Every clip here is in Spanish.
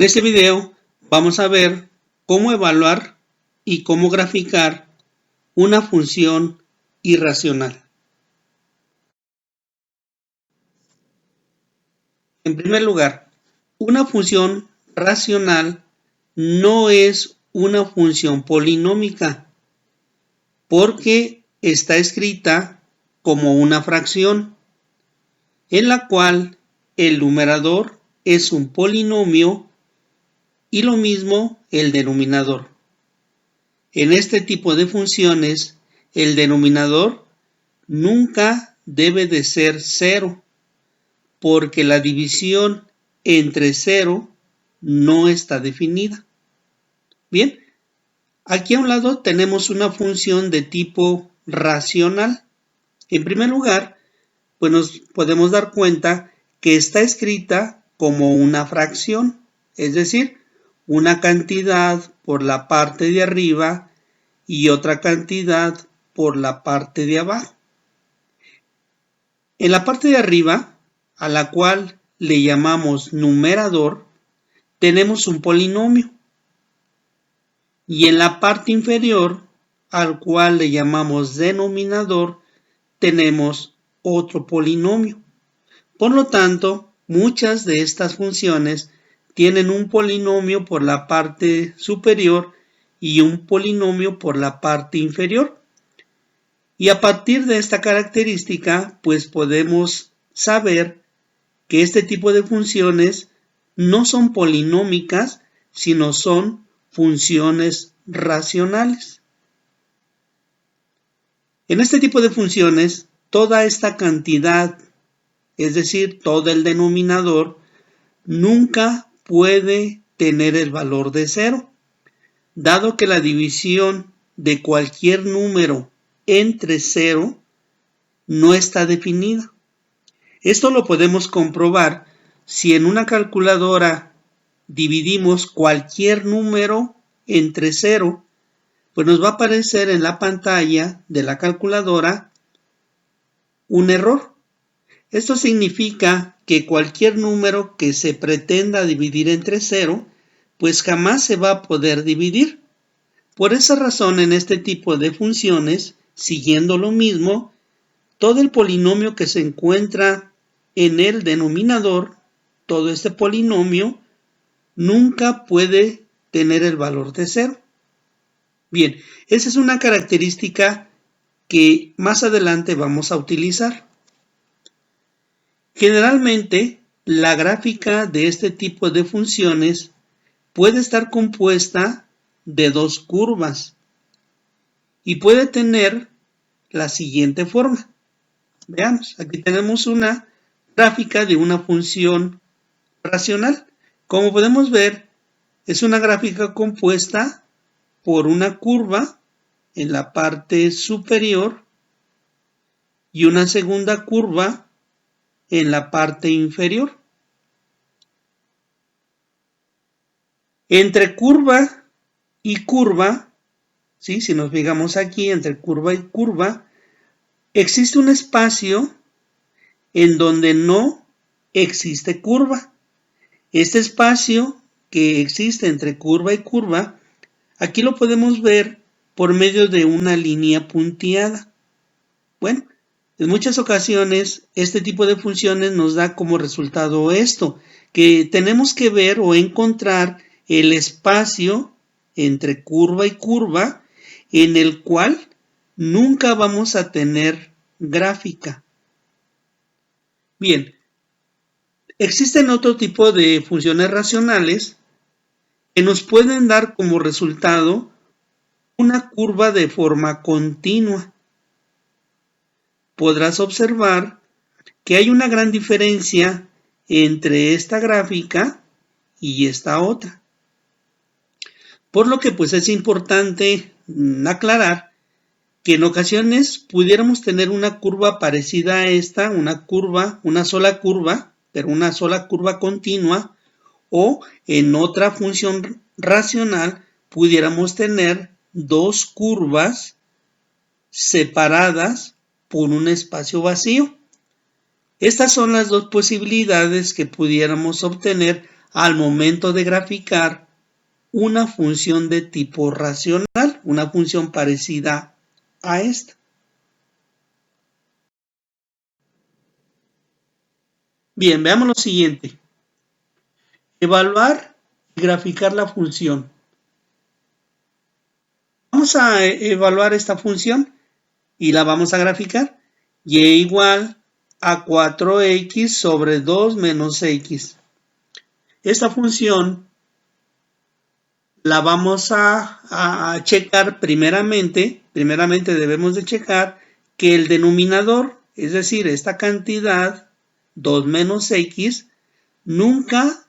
En este video vamos a ver cómo evaluar y cómo graficar una función irracional. En primer lugar, una función racional no es una función polinómica porque está escrita como una fracción en la cual el numerador es un polinomio y lo mismo el denominador. En este tipo de funciones, el denominador nunca debe de ser 0, porque la división entre 0 no está definida. Bien, aquí a un lado tenemos una función de tipo racional. En primer lugar, pues nos podemos dar cuenta que está escrita como una fracción, es decir, una cantidad por la parte de arriba y otra cantidad por la parte de abajo. En la parte de arriba, a la cual le llamamos numerador, tenemos un polinomio. Y en la parte inferior, al cual le llamamos denominador, tenemos otro polinomio. Por lo tanto, muchas de estas funciones tienen un polinomio por la parte superior y un polinomio por la parte inferior. Y a partir de esta característica, pues podemos saber que este tipo de funciones no son polinómicas, sino son funciones racionales. En este tipo de funciones, toda esta cantidad, es decir, todo el denominador, nunca puede tener el valor de 0, dado que la división de cualquier número entre 0 no está definida. Esto lo podemos comprobar si en una calculadora dividimos cualquier número entre 0, pues nos va a aparecer en la pantalla de la calculadora un error. Esto significa que cualquier número que se pretenda dividir entre 0, pues jamás se va a poder dividir. Por esa razón, en este tipo de funciones, siguiendo lo mismo, todo el polinomio que se encuentra en el denominador, todo este polinomio, nunca puede tener el valor de 0. Bien, esa es una característica que más adelante vamos a utilizar. Generalmente, la gráfica de este tipo de funciones puede estar compuesta de dos curvas y puede tener la siguiente forma. Veamos, aquí tenemos una gráfica de una función racional. Como podemos ver, es una gráfica compuesta por una curva en la parte superior y una segunda curva en la parte inferior. Entre curva y curva, ¿sí? Si nos fijamos aquí, entre curva y curva, existe un espacio en donde no existe curva. Este espacio que existe entre curva y curva, aquí lo podemos ver por medio de una línea punteada. Bueno, en muchas ocasiones este tipo de funciones nos da como resultado esto, que tenemos que ver o encontrar el espacio entre curva y curva en el cual nunca vamos a tener gráfica. Bien, existen otro tipo de funciones racionales que nos pueden dar como resultado una curva de forma continua. Podrás observar que hay una gran diferencia entre esta gráfica y esta otra. Por lo que pues es importante aclarar que en ocasiones pudiéramos tener una curva parecida a esta, una sola curva, pero una sola curva continua, o en otra función racional pudiéramos tener dos curvas separadas por un espacio vacío. Estas son las dos posibilidades que pudiéramos obtener al momento de graficar una función de tipo racional, una función parecida a esta. Bien, veamos lo siguiente. Evaluar y graficar la función. Vamos a evaluar esta función y la vamos a graficar. Y igual a 4x sobre 2 menos x. Esta función la vamos a checar primeramente. Primeramente debemos de checar que el denominador, es decir, esta cantidad, 2 menos x, nunca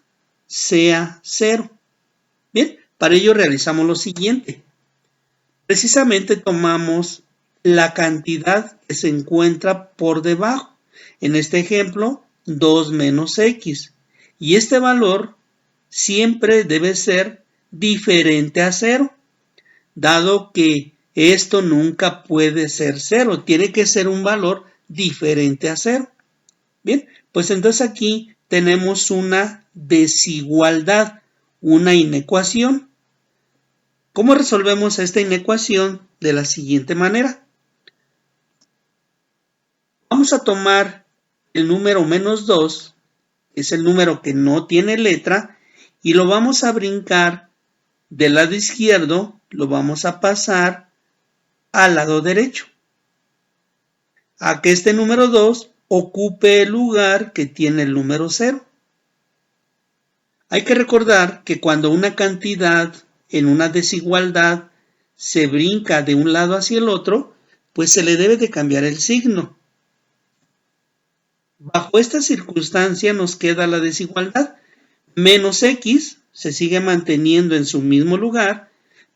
sea 0. Bien, para ello realizamos lo siguiente. Precisamente tomamos la cantidad que se encuentra por debajo. En este ejemplo, 2 menos x. Y este valor siempre debe ser diferente a 0, dado que esto nunca puede ser 0. Tiene que ser un valor diferente a 0. Bien, pues entonces aquí tenemos una desigualdad, una inecuación. ¿Cómo resolvemos esta inecuación? De la siguiente manera. Vamos a tomar el número menos 2, que es el número que no tiene letra, y lo vamos a brincar del lado izquierdo, lo vamos a pasar al lado derecho, a que este número 2 ocupe el lugar que tiene el número 0. Hay que recordar que cuando una cantidad en una desigualdad se brinca de un lado hacia el otro, pues se le debe de cambiar el signo. Bajo esta circunstancia nos queda la desigualdad. Menos x se sigue manteniendo en su mismo lugar,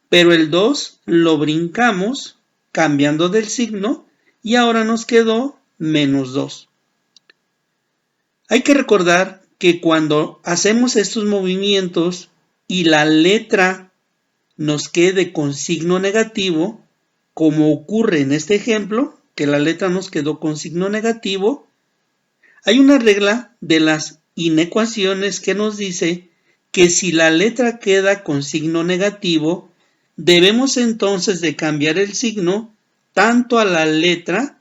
pero el 2 lo brincamos cambiando del signo y ahora nos quedó menos 2. Hay que recordar que cuando hacemos estos movimientos y la letra nos quede con signo negativo, como ocurre en este ejemplo, que la letra nos quedó con signo negativo, hay una regla de las inecuaciones que nos dice que si la letra queda con signo negativo, debemos entonces de cambiar el signo tanto a la letra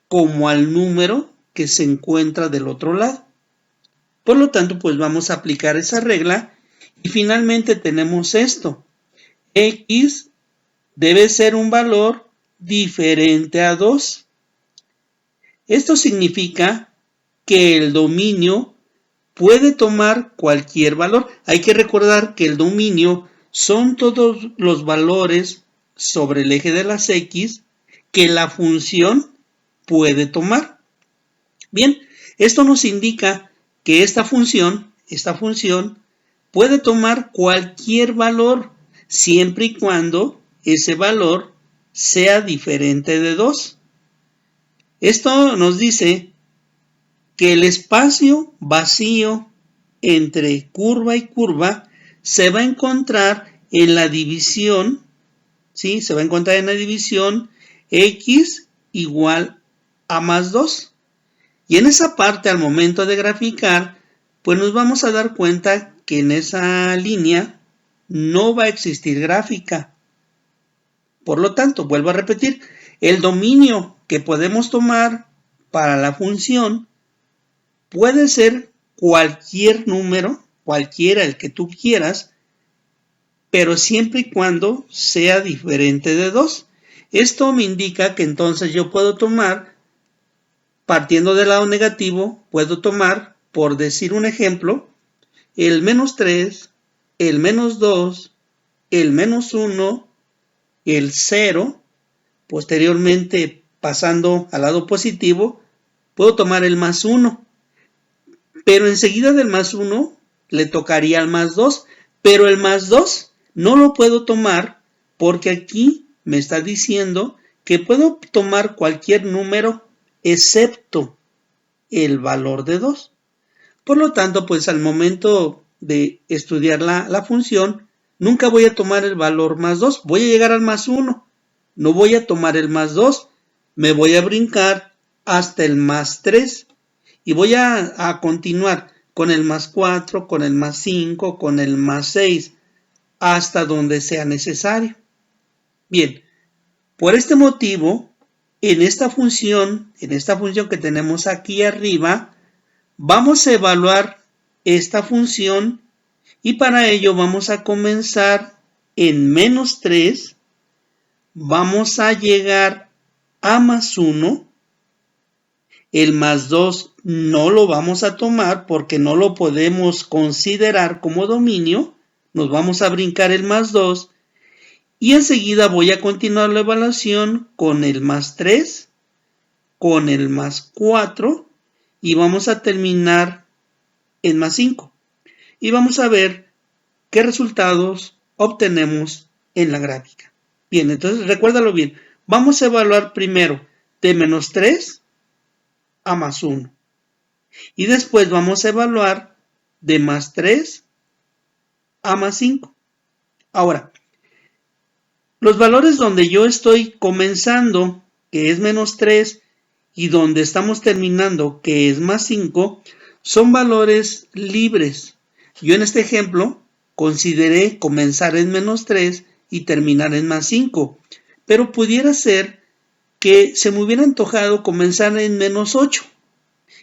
como al número que se encuentra del otro lado. Por lo tanto, pues vamos a aplicar esa regla y finalmente tenemos esto. X debe ser un valor diferente a 2. Esto significa que el dominio puede tomar cualquier valor. Hay que recordar que el dominio son todos los valores sobre el eje de las X que la función puede tomar. Bien, esto nos indica que esta función puede tomar cualquier valor siempre y cuando ese valor sea diferente de 2. Esto nos dice que el espacio vacío entre curva y curva se va a encontrar en la división, ¿sí? Se va a encontrar en la división x igual a más 2. Y en esa parte, al momento de graficar, pues nos vamos a dar cuenta que en esa línea no va a existir gráfica. Por lo tanto, vuelvo a repetir, el dominio que podemos tomar para la función puede ser cualquier número, cualquiera el que tú quieras, pero siempre y cuando sea diferente de 2. Esto me indica que entonces yo puedo tomar, partiendo del lado negativo, puedo tomar, por decir un ejemplo, el menos 3, el menos 2, el menos 1, el 0, posteriormente pasando al lado positivo, puedo tomar el más 1. Pero enseguida del más 1 le tocaría al más 2, pero el más 2 no lo puedo tomar porque aquí me está diciendo que puedo tomar cualquier número excepto el valor de 2. Por lo tanto, pues al momento de estudiar la función, nunca voy a tomar el valor más 2, voy a llegar al más 1, no voy a tomar el más 2, me voy a brincar hasta el más 3 y voy a continuar con el más 4, con el más 5, con el más 6, hasta donde sea necesario. Bien, por este motivo, en esta función que tenemos aquí arriba, vamos a evaluar esta función y para ello vamos a comenzar en menos 3, vamos a llegar a más 1, el más 2 no lo vamos a tomar porque no lo podemos considerar como dominio, nos vamos a brincar el más 2 y enseguida voy a continuar la evaluación con el más 3, con el más 4 y vamos a terminar en más 5. Y vamos a ver qué resultados obtenemos en la gráfica. Bien, entonces recuérdalo bien. Vamos a evaluar primero de menos 3 a más 1. Y después vamos a evaluar de más 3 a más 5. Ahora, los valores donde yo estoy comenzando, que es menos 3, y donde estamos terminando, que es más 5, son valores libres. Yo en este ejemplo consideré comenzar en menos 3 y terminar en más 5, pero pudiera ser que se me hubiera antojado comenzar en menos 8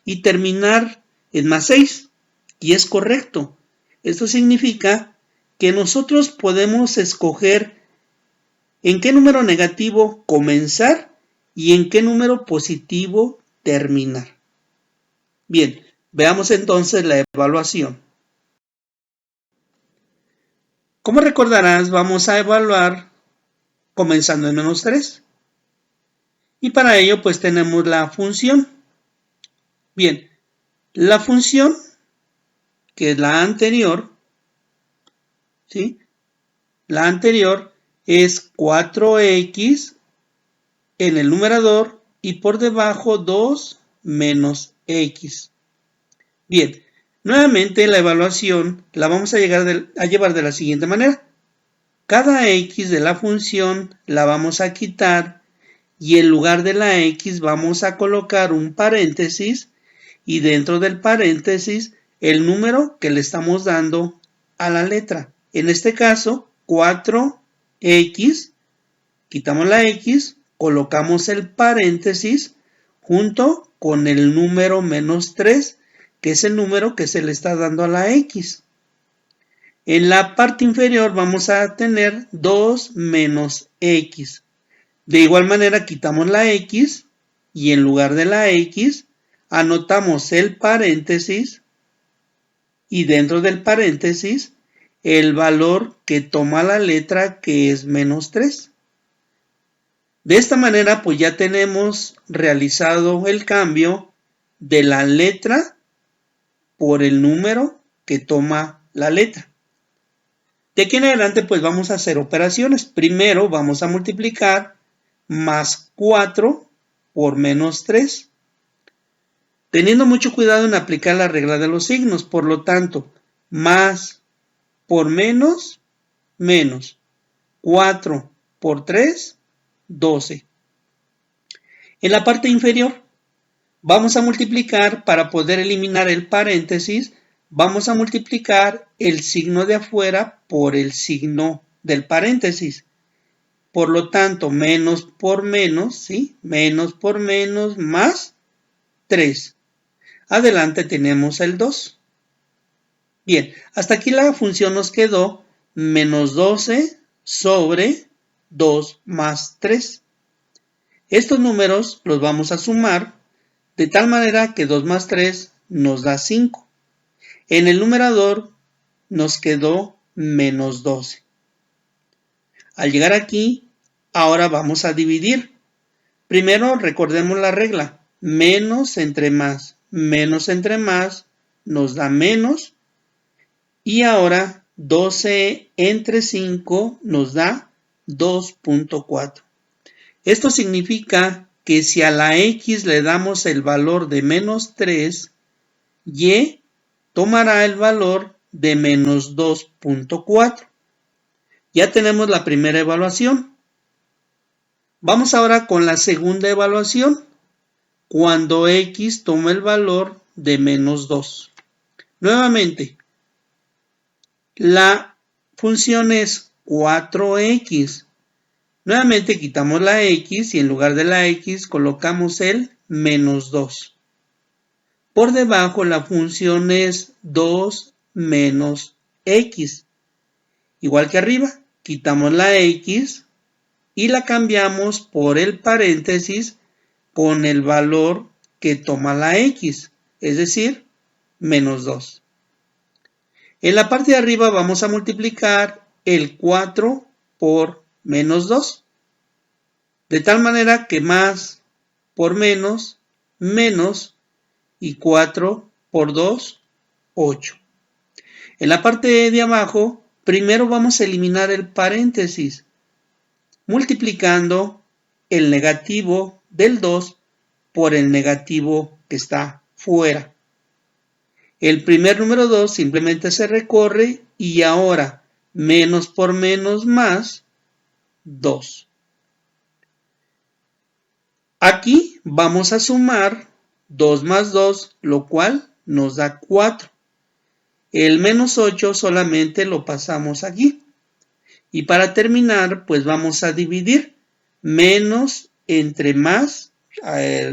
y terminar en más 6, y es correcto. Esto significa que nosotros podemos escoger en qué número negativo comenzar y en qué número positivo terminar. Bien, veamos entonces la evaluación. Como recordarás, vamos a evaluar comenzando en menos 3. Y para ello pues tenemos la función. Bien, la función, que es la anterior, ¿sí? La anterior es 4x en el numerador y por debajo 2 menos x. Bien, nuevamente la evaluación la vamos a llevar de la siguiente manera. Cada x de la función la vamos a quitar y en lugar de la x vamos a colocar un paréntesis y dentro del paréntesis el número que le estamos dando a la letra. En este caso, 4x, quitamos la x, colocamos el paréntesis junto con el número menos 3, que es el número que se le está dando a la x. En la parte inferior vamos a tener 2 menos x. De igual manera quitamos la x y en lugar de la x anotamos el paréntesis y dentro del paréntesis el valor que toma la letra, que es menos 3. De esta manera pues ya tenemos realizado el cambio de la letra por el número que toma la letra. De aquí en adelante pues vamos a hacer operaciones. Primero vamos a multiplicar más 4 por menos 3. Teniendo mucho cuidado en aplicar la regla de los signos, por lo tanto, más por menos, menos. 4 por 3, 12. En la parte inferior, vamos a multiplicar para poder eliminar el paréntesis, vamos a multiplicar el signo de afuera por el signo del paréntesis. Por lo tanto, menos por menos, ¿sí? Menos por menos más 3. Adelante tenemos el 2. Bien, hasta aquí la función nos quedó menos 12 sobre 2 más 3. Estos números los vamos a sumar de tal manera que 2 más 3 nos da 5. En el numerador nos quedó menos 12. Al llegar aquí, ahora vamos a dividir. Primero recordemos la regla. Menos entre más nos da menos. Y ahora 12 entre 5 nos da 2.4. Esto significa que si a la x le damos el valor de menos 3, y tomará el valor de menos 2.4. Ya tenemos la primera evaluación. Vamos ahora con la segunda evaluación, cuando x toma el valor de menos 2. Nuevamente, la función es 4x. Nuevamente quitamos la x y en lugar de la x colocamos el menos 2. Por debajo la función es 2 menos x. Igual que arriba, quitamos la x y la cambiamos por el paréntesis con el valor que toma la x, es decir, menos 2. En la parte de arriba vamos a multiplicar el 4 por menos 2. De tal manera que más por menos, menos, y 4 por 2, 8. En la parte de abajo, primero vamos a eliminar el paréntesis, multiplicando el negativo del 2 por el negativo que está fuera. El primer número 2 simplemente se recorre y ahora menos por menos más 2. Aquí vamos a sumar 2 más 2, lo cual nos da 4. El menos 8 solamente lo pasamos aquí. Y para terminar, pues vamos a dividir menos entre más,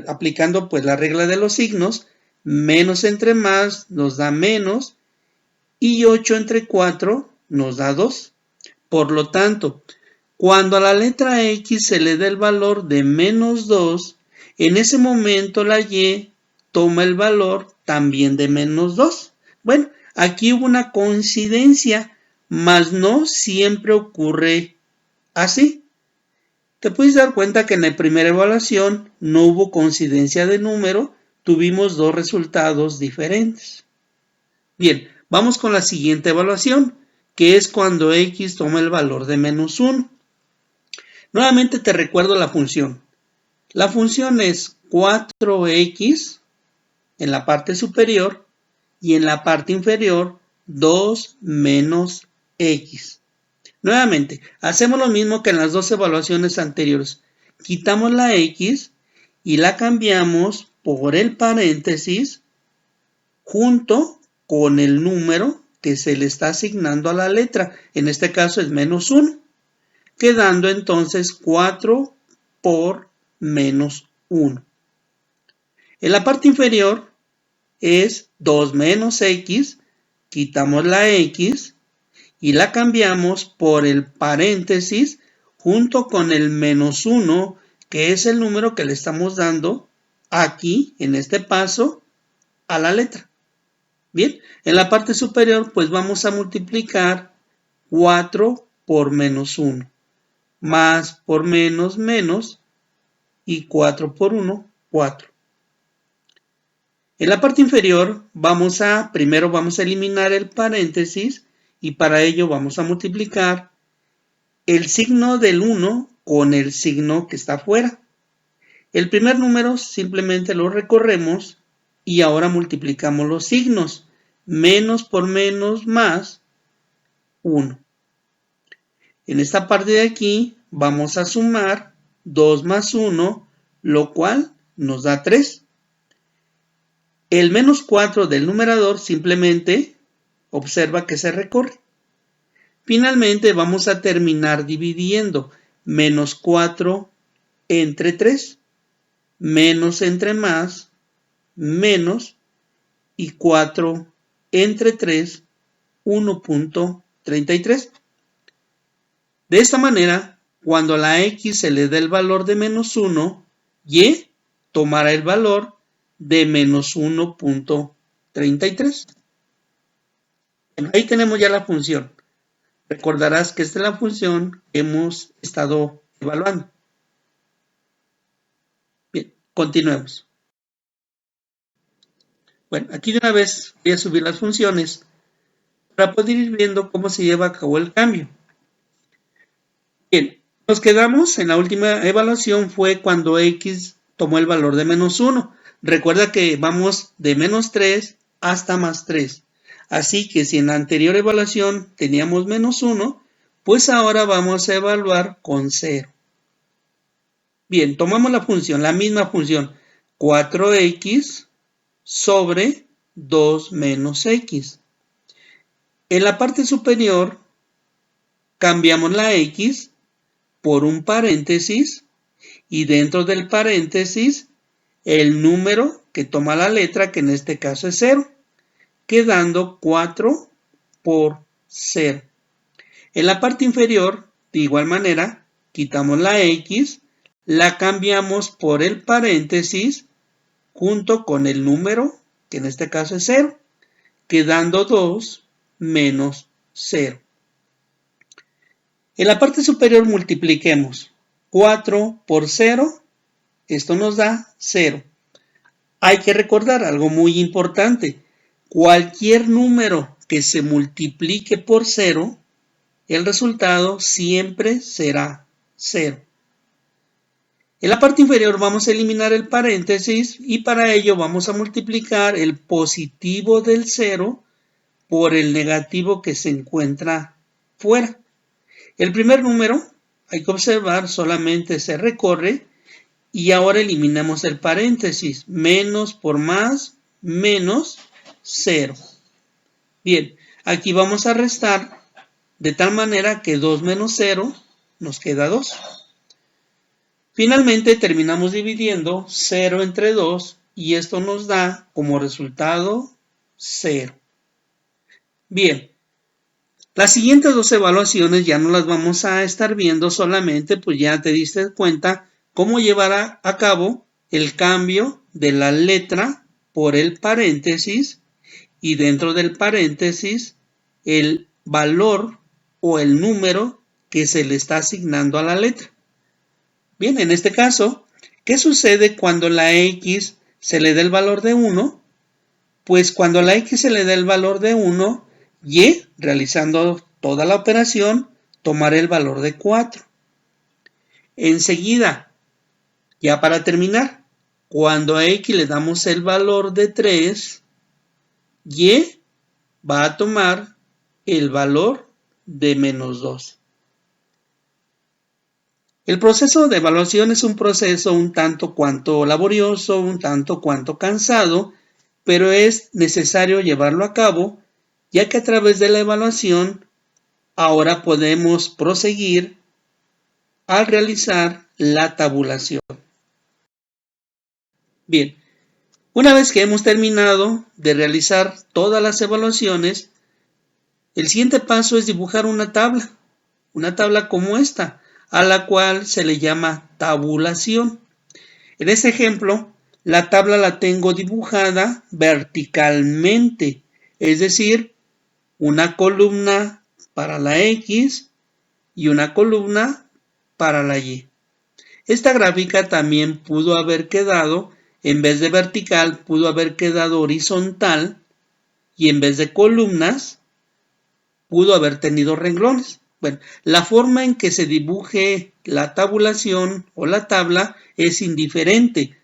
aplicando pues la regla de los signos, menos entre más nos da menos y 8 entre 4 nos da 2. Por lo tanto, cuando a la letra X se le dé el valor de menos 2, en ese momento la Y toma el valor también de menos 2. Bueno, aquí hubo una coincidencia, mas no siempre ocurre así. Te puedes dar cuenta que en la primera evaluación no hubo coincidencia de número, tuvimos dos resultados diferentes. Bien, vamos con la siguiente evaluación, que es cuando X toma el valor de menos 1. Nuevamente te recuerdo la función. La función es 4x en la parte superior y en la parte inferior 2 menos x. Nuevamente, hacemos lo mismo que en las dos evaluaciones anteriores. Quitamos la x y la cambiamos por el paréntesis junto con el número que se le está asignando a la letra. En este caso es menos 1. Quedando entonces 4 por menos 1. En la parte inferior es 2 menos x, quitamos la x y la cambiamos por el paréntesis junto con el menos 1, que es el número que le estamos dando aquí, en este paso, a la letra. Bien, en la parte superior pues vamos a multiplicar 4 por menos 1. Más por menos, menos, y 4 por 1, 4. En la parte inferior primero vamos a eliminar el paréntesis y para ello vamos a multiplicar el signo del 1 con el signo que está afuera. El primer número simplemente lo recorremos y ahora multiplicamos los signos. Menos por menos más 1. En esta parte de aquí vamos a sumar 2 más 1, lo cual nos da 3. El menos 4 del numerador simplemente observa que se recorre. Finalmente vamos a terminar dividiendo menos 4 entre 3, menos entre más, menos, y 4 entre 3, 1.33. De esta manera, cuando a la X se le dé el valor de menos 1, Y tomará el valor de menos 1.33. Bueno, ahí tenemos ya la función. Recordarás que esta es la función que hemos estado evaluando. Bien, continuemos. Bueno, aquí de una vez voy a subir las funciones para poder ir viendo cómo se lleva a cabo el cambio. Bien, nos quedamos en la última evaluación fue cuando X tomó el valor de menos 1. Recuerda que vamos de menos 3 hasta más 3. Así que si en la anterior evaluación teníamos menos 1, pues ahora vamos a evaluar con 0. Bien, tomamos la función, la misma función, 4x sobre 2 menos x. En la parte superior cambiamos la x por un paréntesis y dentro del paréntesis el número que toma la letra, que en este caso es 0, quedando 4 por 0. En la parte inferior, de igual manera, quitamos la x, la cambiamos por el paréntesis junto con el número, que en este caso es 0, quedando 2 menos 0. En la parte superior multipliquemos 4 por 0, esto nos da 0. Hay que recordar algo muy importante. Cualquier número que se multiplique por 0, el resultado siempre será 0. En la parte inferior vamos a eliminar el paréntesis y para ello vamos a multiplicar el positivo del 0 por el negativo que se encuentra fuera. El primer número, hay que observar, solamente se recorre y ahora eliminamos el paréntesis. Menos por más, menos 0. Bien, aquí vamos a restar de tal manera que 2 menos 0 nos queda 2. Finalmente terminamos dividiendo 0 entre 2 y esto nos da como resultado 0. Bien, las siguientes dos evaluaciones ya no las vamos a estar viendo, solamente pues ya te diste cuenta cómo llevar a cabo el cambio de la letra por el paréntesis y dentro del paréntesis el valor o el número que se le está asignando a la letra. Bien, en este caso, ¿qué sucede cuando la x se le da el valor de 1? Pues cuando a la x se le da el valor de 1, y, realizando toda la operación, tomará el valor de 4. Enseguida, ya para terminar, cuando a x le damos el valor de 3, y va a tomar el valor de menos 2. El proceso de evaluación es un proceso un tanto cuanto laborioso, un tanto cuanto cansado, pero es necesario llevarlo a cabo, ya que a través de la evaluación ahora podemos proseguir al realizar la tabulación. Bien, una vez que hemos terminado de realizar todas las evaluaciones, el siguiente paso es dibujar una tabla como esta, a la cual se le llama tabulación. En este ejemplo, la tabla la tengo dibujada verticalmente, es decir, una columna para la X y una columna para la Y. Esta gráfica también pudo haber quedado, en vez de vertical, pudo haber quedado horizontal y en vez de columnas, pudo haber tenido renglones. Bueno, la forma en que se dibuje la tabulación o la tabla es indiferente.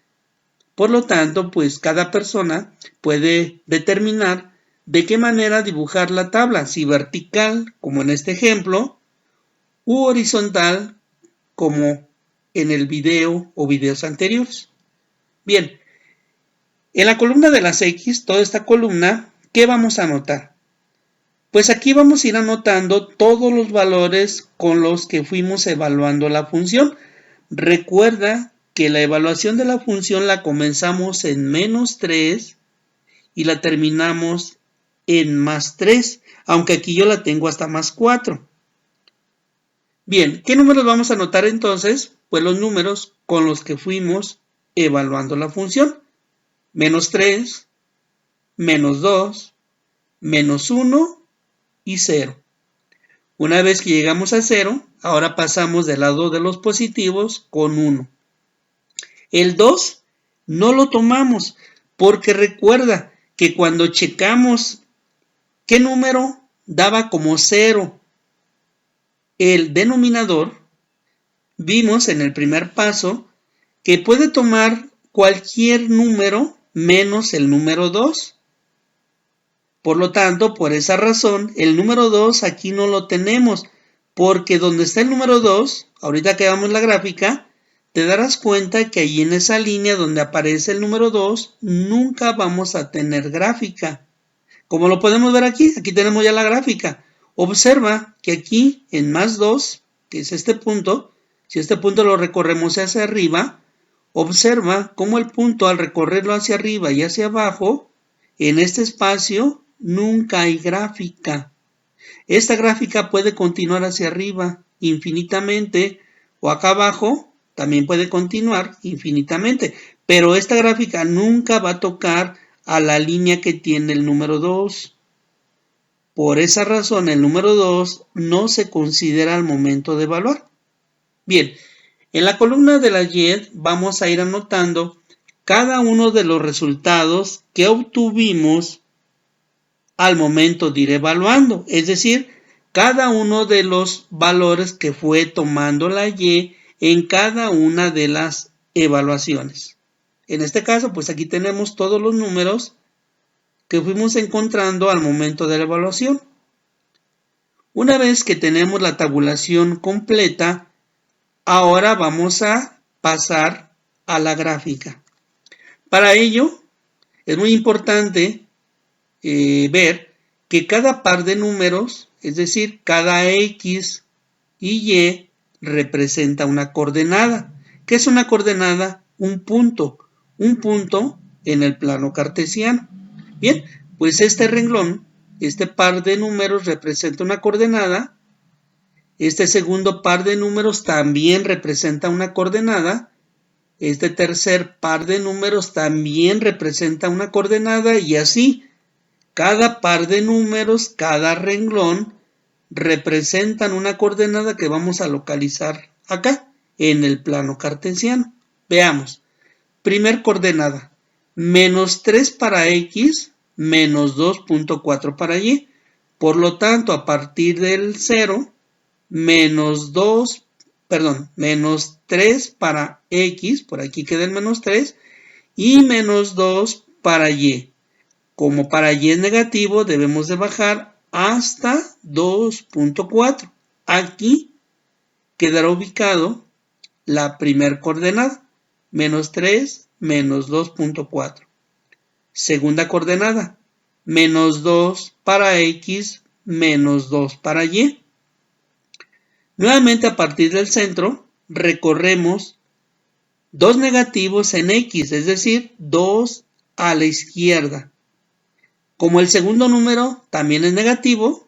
Por lo tanto, pues cada persona puede determinar de qué manera dibujar la tabla, si vertical, como en este ejemplo, u horizontal, como en el video o videos anteriores. Bien, en la columna de las X, toda esta columna, ¿qué vamos a anotar? Pues aquí vamos a ir anotando todos los valores con los que fuimos evaluando la función. Recuerda que la evaluación de la función la comenzamos en menos 3 y la terminamos en más 3, aunque aquí yo la tengo hasta más 4. Bien, ¿qué números vamos a anotar entonces? Pues los números con los que fuimos evaluando la función. Menos 3, menos 2, menos 1 y 0. Una vez que llegamos a 0, ahora pasamos del lado de los positivos con 1. El 2 no lo tomamos porque recuerda que cuando checamos qué número daba como 0 el denominador, vimos en el primer paso que puede tomar cualquier número menos el número 2. Por lo tanto, por esa razón, el número 2 aquí no lo tenemos, porque donde está el número 2, ahorita que veamos la gráfica, te darás cuenta que ahí en esa línea donde aparece el número 2, nunca vamos a tener gráfica. Como lo podemos ver aquí, aquí tenemos ya la gráfica. Observa que aquí en más 2, que es este punto, si este punto lo recorremos hacia arriba, observa cómo el punto al recorrerlo hacia arriba y hacia abajo, en este espacio nunca hay gráfica. Esta gráfica puede continuar hacia arriba infinitamente o acá abajo también puede continuar infinitamente, pero esta gráfica nunca va a tocar a la línea que tiene el número 2. Por esa razón el número 2 no se considera al momento de evaluar. Bien, en la columna de la Y vamos a ir anotando cada uno de los resultados que obtuvimos al momento de ir evaluando, es decir, cada uno de los valores que fue tomando la Y en cada una de las evaluaciones. En este caso, pues aquí tenemos todos los números que fuimos encontrando al momento de la evaluación. Una vez que tenemos la tabulación completa, ahora vamos a pasar a la gráfica. Para ello, es muy importante ver que cada par de números, es decir, cada X y Y, representa una coordenada. ¿Qué es una coordenada? Un punto en el plano cartesiano. Bien, pues este renglón, este par de números representa una coordenada. Este segundo par de números también representa una coordenada. Este tercer par de números también representa una coordenada y así. Cada par de números, cada renglón, representan una coordenada que vamos a localizar acá, en el plano cartesiano. Veamos. Primer coordenada, menos 3 para X, menos 2.4 para Y. Por lo tanto, a partir del 0, menos 3 para X, por aquí queda el menos 3, y menos 2 para Y. Como para Y es negativo, debemos de bajar hasta 2.4. Aquí quedará ubicado la primer coordenada, menos 3, menos 2.4. Segunda coordenada, menos 2 para X, menos 2 para Y. Nuevamente a partir del centro, recorremos dos negativos en X, es decir, 2 a la izquierda. Como el segundo número también es negativo,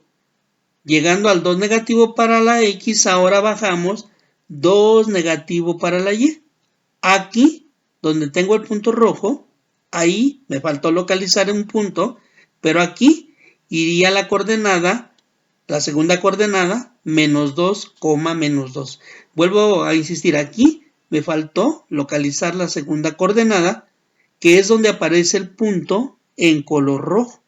llegando al 2 negativo para la X, ahora bajamos 2 negativo para la Y. Aquí, donde tengo el punto rojo, ahí me faltó localizar un punto, pero aquí iría la coordenada, la segunda coordenada, menos 2, menos 2. Vuelvo a insistir, aquí me faltó localizar la segunda coordenada, que es donde aparece el punto en color rojo.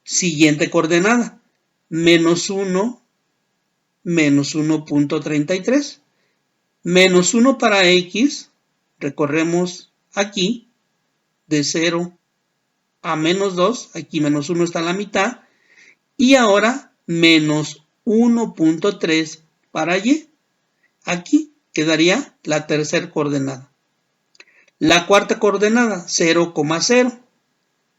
Siguiente coordenada, menos 1, menos 1.33. Menos 1 para X, recorremos aquí, de 0 a menos 2, aquí menos 1 está a la mitad, y ahora menos 1.3 para Y. Aquí quedaría la tercera coordenada. La cuarta coordenada, 0,0.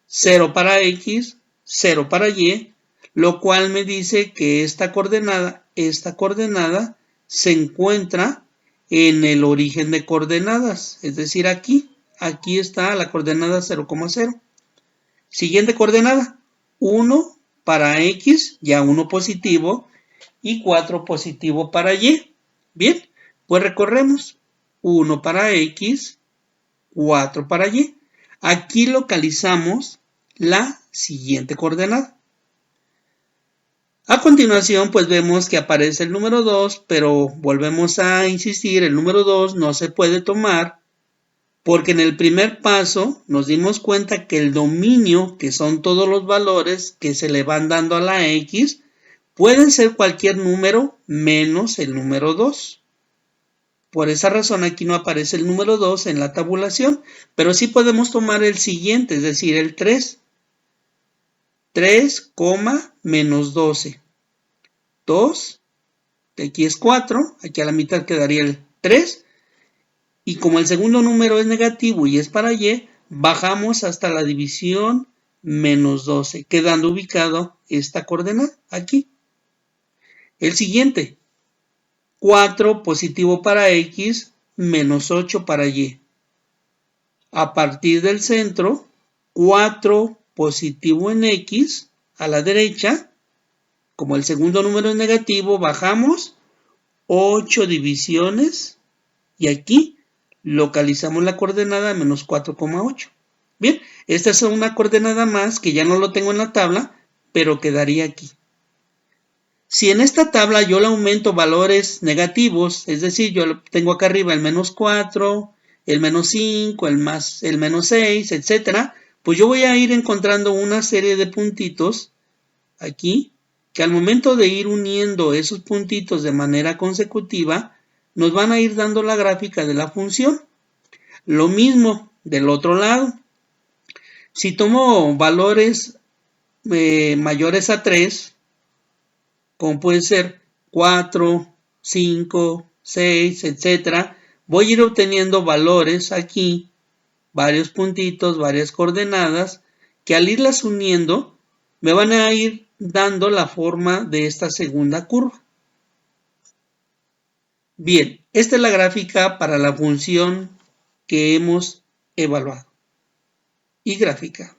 0 para X, 0 para Y, lo cual me dice que esta coordenada se encuentra en el origen de coordenadas, es decir, aquí está la coordenada 0,0. Siguiente coordenada, 1 para X, ya 1 positivo, y 4 positivo para Y. Bien, pues recorremos 1 para X, 4 para Y. Aquí localizamos la siguiente coordenada. A continuación, pues vemos que aparece el número 2, pero volvemos a insistir, el número 2 no se puede tomar porque en el primer paso nos dimos cuenta que el dominio, que son todos los valores que se le van dando a la X, pueden ser cualquier número menos el número 2. Por esa razón aquí no aparece el número 2 en la tabulación, pero sí podemos tomar el siguiente, es decir, el 3. 3, menos 12. 2, aquí es 4, aquí a la mitad quedaría el 3. Y como el segundo número es negativo y es para y, bajamos hasta la división menos 12, quedando ubicado esta coordenada aquí. El siguiente, 4 positivo para x, menos 8 para y. A partir del centro, 4 positivo en x, a la derecha, como el segundo número es negativo, bajamos 8 divisiones y aquí localizamos la coordenada menos 4,8. Bien, esta es una coordenada más que ya no lo tengo en la tabla, pero quedaría aquí. Si en esta tabla yo le aumento valores negativos, es decir, yo tengo acá arriba el menos 4, el menos 5, el menos 6, etc., pues yo voy a ir encontrando una serie de puntitos aquí, que al momento de ir uniendo esos puntitos de manera consecutiva, nos van a ir dando la gráfica de la función. Lo mismo del otro lado. Si tomo valores mayores a 3, como puede ser 4, 5, 6, etc., voy a ir obteniendo valores aquí, varios puntitos, varias coordenadas, que al irlas uniendo, me van a ir dando la forma de esta segunda curva. Bien, esta es la gráfica para la función que hemos evaluado. Y gráfica.